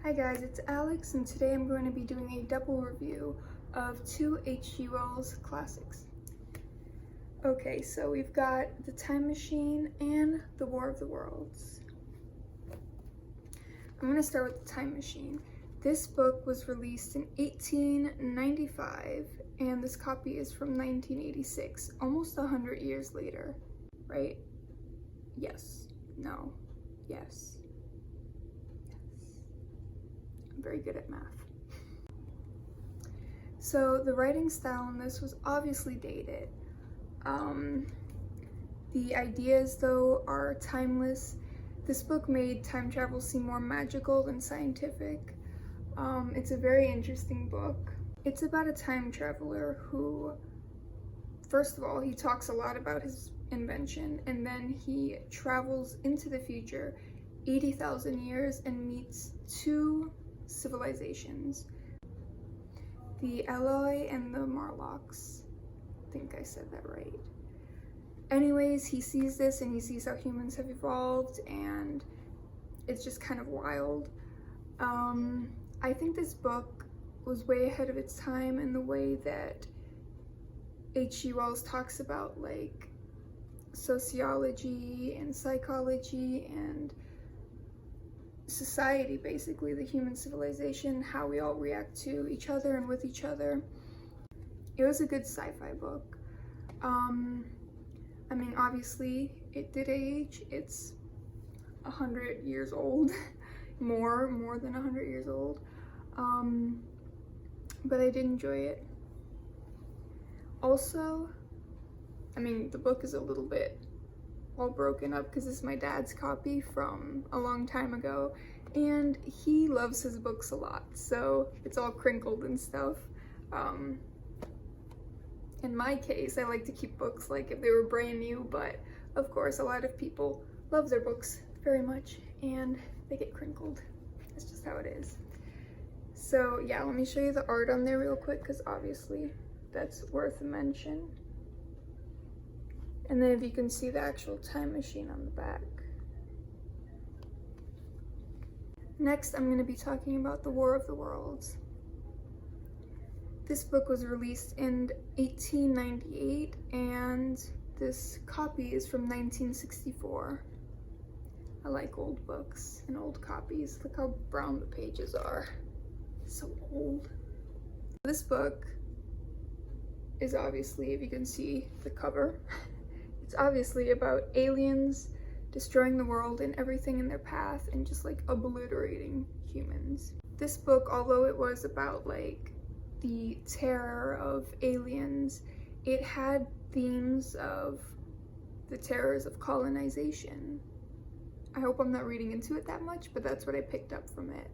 Hi guys, it's Alex, and today I'm going to be doing a double review of two H.G. Wells classics. Okay, so we've got The Time Machine and The War of the Worlds. I'm going to start with The Time Machine. This book was released in 1895, and this copy is from 1986, almost 100 years later, right? Yes. No. Yes. Very good at math. So the writing style in this was obviously dated. The ideas though are timeless. This book made time travel seem more magical than scientific. It's a very interesting book. It's about a time traveler who, first of all, he talks a lot about his invention, and then he travels into the future 80,000 years and meets two civilizations, the Eloi and the Marlocks. I think I said that right. Anyways, he sees this and he sees how humans have evolved, and it's just kind of wild. I think this book was way ahead of its time in the way that H.G. Wells talks about like sociology and psychology and society, basically the human civilization, how we all react to each other and with each other. It was a good sci-fi book. I mean, obviously it did age. It's 100 years old, more than 100 years old. But I did enjoy it. Also, I mean, the book is a little bit all broken up because this is my dad's copy from a long time ago, and he loves his books a lot, so it's all crinkled and stuff. In my case, I like to keep books like if they were brand new, but of course a lot of people love their books very much and they get crinkled. That's just how it is. So yeah, let me show you the art on there real quick because obviously that's worth a mention. And then if you can see the actual time machine on the back. Next, I'm going to be talking about The War of the Worlds. This book was released in 1898, and this copy is from 1964. I like old books and old copies. Look how brown the pages are. It's so old. This book is obviously, if you can see the cover, it's obviously about aliens destroying the world and everything in their path and just like obliterating humans. This book, although it was about like the terror of aliens, it had themes of the terrors of colonization. I hope I'm not reading into it that much, but that's what I picked up from it.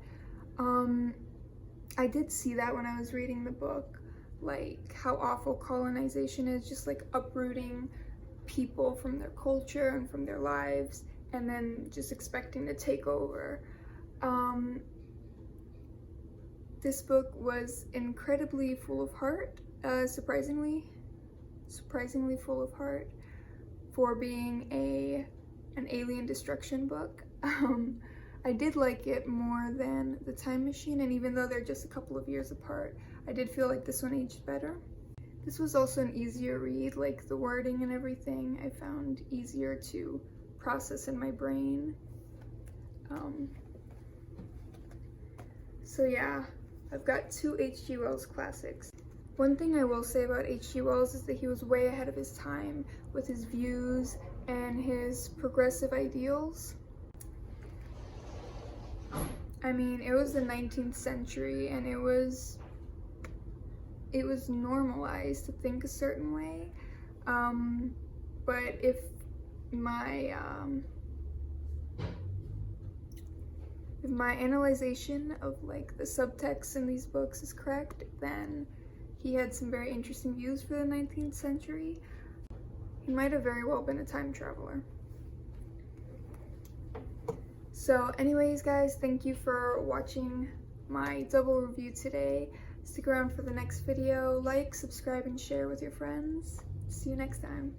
I did see that when I was reading the book, like how awful colonization is, just like uprooting people from their culture and from their lives and then just expecting to take over. This book was incredibly full of heart, surprisingly full of heart for being an alien destruction book. I did like it more than The Time Machine, and even though they're just a couple of years apart, I did feel like this one aged better. This was also an easier read, like the wording and everything I found easier to process in my brain. So yeah, I've got two H.G. Wells classics. One thing I will say about H.G. Wells is that he was way ahead of his time with his views and his progressive ideals. I mean, it was the 19th century and it was normalized to think a certain way, but if my analyzation of like the subtext in these books is correct, then he had some very interesting views for the 19th century. He might have very well been a time traveler. So anyways guys, thank you for watching my double review today. Stick around for the next video. Like, subscribe, and share with your friends. See you next time.